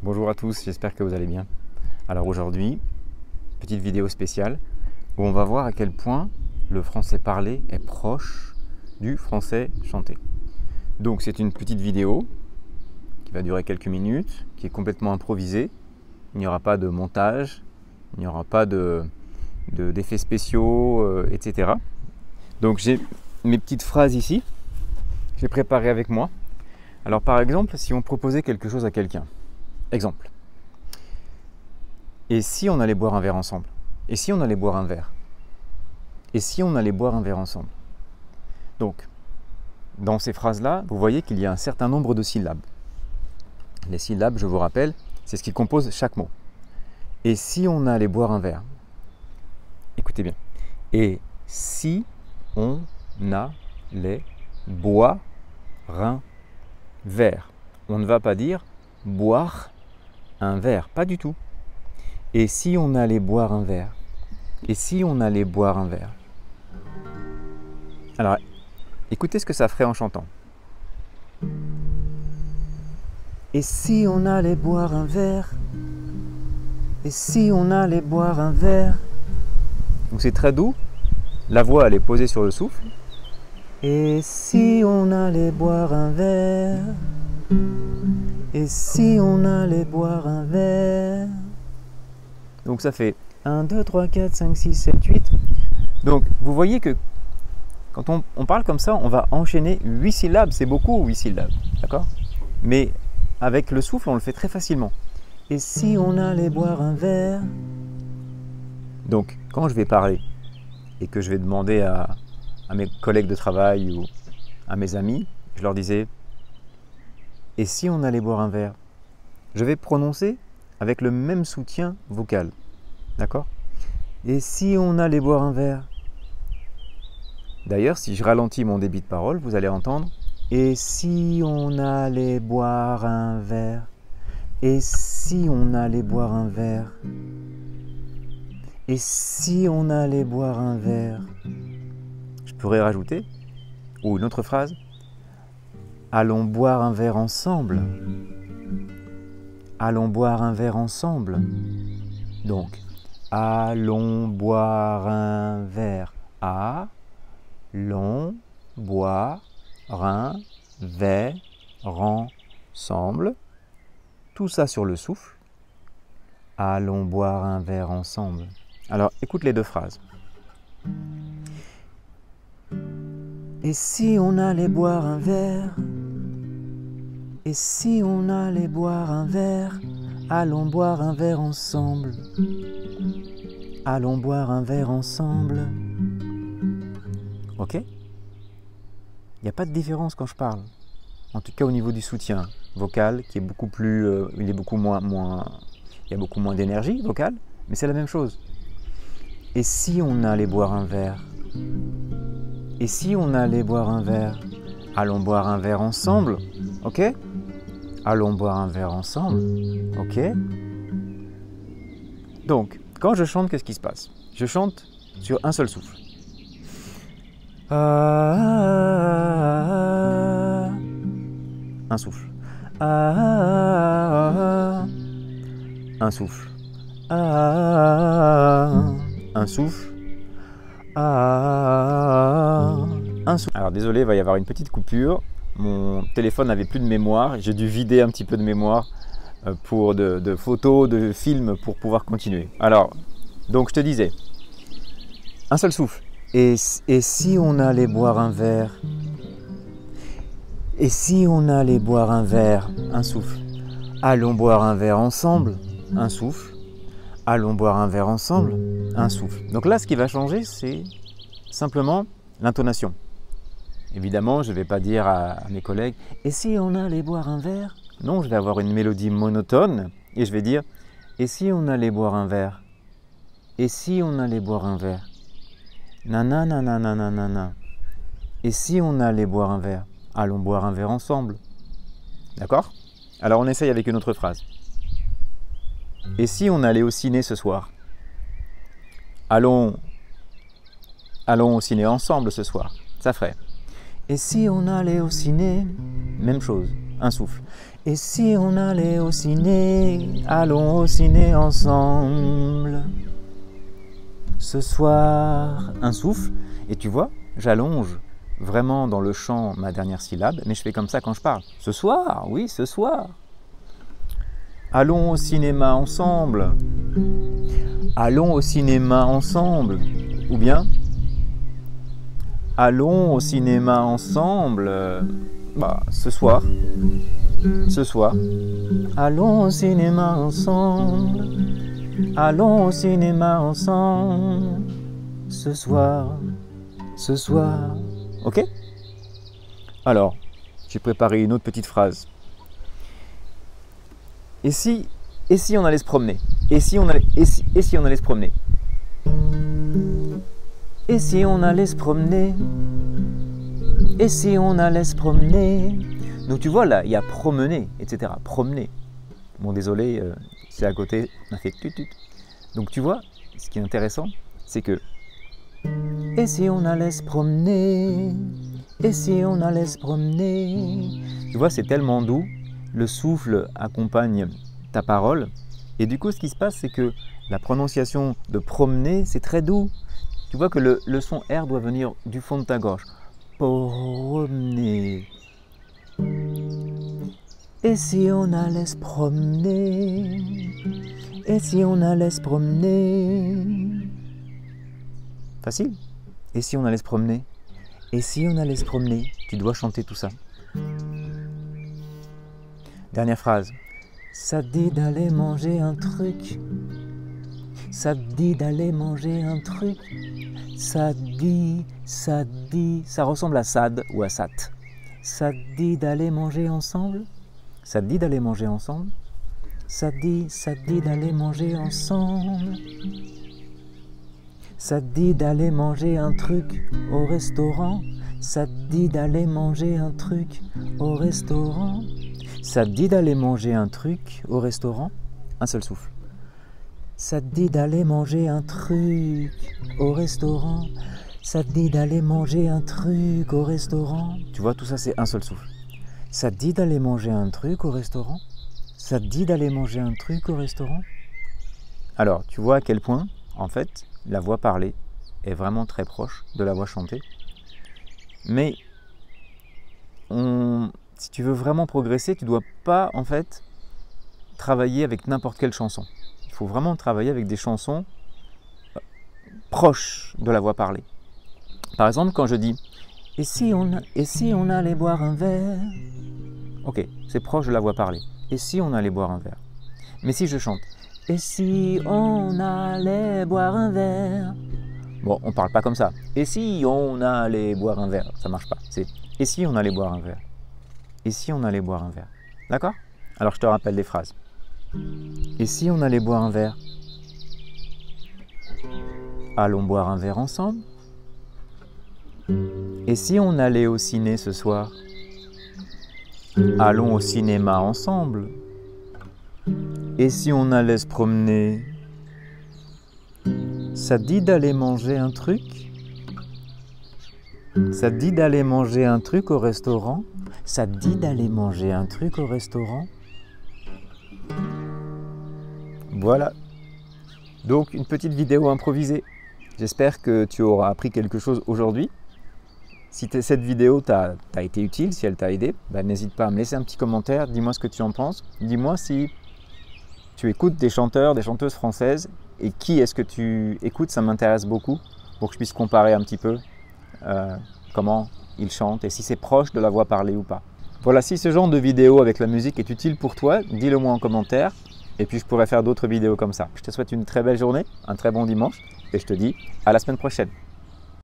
Bonjour à tous, j'espère que vous allez bien. Alors aujourd'hui, petite vidéo spéciale où on va voir à quel point le français parlé est proche du français chanté. Donc c'est une petite vidéo qui va durer quelques minutes, qui est complètement improvisée. Il n'y aura pas de montage, il n'y aura pas d'effets spéciaux, etc. Donc j'ai mes petites phrases ici, j'ai préparé avec moi. Alors par exemple, si on proposait quelque chose à quelqu'un, exemple. Et si on allait boire un verre ensemble? Et si on allait boire un verre? Et si on allait boire un verre ensemble? Donc, dans ces phrases-là, vous voyez qu'il y a un certain nombre de syllabes. Les syllabes, je vous rappelle, c'est ce qui compose chaque mot. Et si on allait boire un verre? Écoutez bien. Et si on allait boire un verre? On ne va pas dire boire un verre, pas du tout. Et si on allait boire un verre? Et si on allait boire un verre? Alors, écoutez ce que ça ferait en chantant. Et si on allait boire un verre? Et si on allait boire un verre? Donc c'est très doux. La voix, elle est posée sur le souffle. Et si on allait boire un verre? Et si on allait boire un verre? Donc ça fait 1, 2, 3, 4, 5, 6, 7, 8. Donc vous voyez que quand on parle comme ça, on va enchaîner 8 syllabes. C'est beaucoup 8 syllabes, d'accord? Mais avec le souffle, on le fait très facilement. Et si on allait boire un verre? Donc quand je vais parler et que je vais demander à mes collègues de travail ou à mes amis, je leur disais « Et si on allait boire un verre ?» Je vais prononcer avec le même soutien vocal. D'accord? Et si on allait boire un verre? D'ailleurs, si je ralentis mon débit de parole, vous allez entendre « Et si on allait boire un verre? Et si on allait boire un verre? Et si on allait boire un verre ?» Je pourrais rajouter, ou une autre phrase, « Allons boire un verre ensemble. » Allons boire un verre ensemble. Donc, allons boire un verre. Allons boire un verre ensemble. Tout ça sur le souffle. Allons boire un verre ensemble. Alors, écoute les deux phrases. Et si on allait boire un verre? Et si on allait boire un verre? Allons boire un verre ensemble. Allons boire un verre ensemble. Ok? Il n'y a pas de différence quand je parle. En tout cas au niveau du soutien vocal, qui est beaucoup plus, il y a beaucoup moins d'énergie vocale, mais c'est la même chose. Et si on allait boire un verre? Et si on allait boire un verre? Allons boire un verre ensemble. Ok? Allons boire un verre ensemble. Ok? Donc, quand je chante, qu'est-ce qui se passe? Je chante sur un seul souffle. Un souffle. Un souffle. Un souffle. Un souffle. Alors désolé, il va y avoir une petite coupure. Mon téléphone n'avait plus de mémoire. J'ai dû vider un petit peu de mémoire pour de photos, de films pour pouvoir continuer. Alors, donc je te disais, un seul souffle. Et si on allait boire un verre? Et si on allait boire un verre? Un souffle. Allons boire un verre ensemble. Un souffle. Allons boire un verre ensemble. Un souffle. Donc là, ce qui va changer, c'est simplement l'intonation. Évidemment, je ne vais pas dire à mes collègues « Et si on allait boire un verre ?» Non, je vais avoir une mélodie monotone et je vais dire « Et si on allait boire un verre? Et si on allait boire un verre? Nanananananana. Et si on allait boire un verre? Allons boire un verre ensemble. » D'accord? Alors on essaye avec une autre phrase. « Et si on allait au ciné ce soir? Allons au ciné ensemble ce soir. » Ça ferait. Et si on allait au ciné? Même chose, un souffle. Et si on allait au ciné, allons au ciné ensemble. Ce soir, un souffle, et tu vois, j'allonge vraiment dans le chant ma dernière syllabe, mais je fais comme ça quand je parle. Ce soir, oui, ce soir. Allons au cinéma ensemble. Allons au cinéma ensemble. Ou bien, allons au cinéma ensemble. Ce soir. Ce soir. Allons au cinéma ensemble. Allons au cinéma ensemble. Ce soir. Ce soir. Ok? Alors, j'ai préparé une autre petite phrase. Et si on allait se promener? Et si on allait se promener? Et si on allait se promener? Et si on allait se promener? Donc tu vois là, il y a promener, etc. Promener. Bon désolé, c'est à côté, on a fait tut. Donc tu vois, ce qui est intéressant, c'est que et si on allait se promener? Et si on allait se promener? Tu vois, c'est tellement doux, le souffle accompagne ta parole, et du coup ce qui se passe, c'est que la prononciation de promener, c'est très doux. Tu vois que le son R doit venir du fond de ta gorge. Promener. Et si on allait se promener? Et si on allait se promener? Facile. Et si on allait se promener? Et si on allait se promener? Tu dois chanter tout ça. Dernière phrase. Ça te dit d'aller manger un truc. Ça te dit d'aller manger un truc. Ça te dit, ça ressemble à sad ou à sat. Ça te dit d'aller manger ensemble? Ça te dit d'aller manger ensemble? Ça te dit d'aller manger ensemble? Ça te dit d'aller manger un truc au restaurant? Ça te dit d'aller manger un truc au restaurant? Ça te dit d'aller manger un truc au restaurant? Un seul souffle. Ça te dit d'aller manger un truc au restaurant? Ça te dit d'aller manger un truc au restaurant? Tu vois, tout ça c'est un seul souffle. Ça te dit d'aller manger un truc au restaurant? Ça te dit d'aller manger un truc au restaurant? Alors, tu vois à quel point, en fait, la voix parlée est vraiment très proche de la voix chantée. Mais si tu veux vraiment progresser, tu ne dois pas, en fait, travailler avec n'importe quelle chanson. Il faut vraiment travailler avec des chansons proches de la voix parlée. Par exemple, quand je dis « Et si on allait boire un verre ?» Ok, c'est proche de la voix parlée. « Et si on allait boire un verre ?» Mais si je chante « Et si on allait boire un verre ?» Bon, on ne parle pas comme ça. « Et si on allait boire un verre ?» Ça ne marche pas. C'est « Et si on allait boire un verre ?» Et si on allait boire un verre? D'accord? Alors je te rappelle les phrases. Et si on allait boire un verre? Allons boire un verre ensemble? Et si on allait au ciné ce soir? Allons au cinéma ensemble? Et si on allait se promener? Ça te dit d'aller manger un truc? Ça te dit d'aller manger un truc au restaurant? Ça te dit d'aller manger un truc au restaurant? Voilà. Donc une petite vidéo improvisée. J'espère que tu auras appris quelque chose aujourd'hui. Si cette vidéo t'a été utile, si elle t'a aidé, n'hésite pas à me laisser un petit commentaire. Dis-moi ce que tu en penses. Dis-moi si tu écoutes des chanteurs, des chanteuses françaises et qui est-ce que tu écoutes. Ça m'intéresse beaucoup pour que je puisse comparer un petit peu comment ils chantent et si c'est proche de la voix parlée ou pas. Voilà, si ce genre de vidéo avec la musique est utile pour toi, dis-le moi en commentaire et puis je pourrai faire d'autres vidéos comme ça. Je te souhaite une très belle journée, un très bon dimanche et je te dis à la semaine prochaine.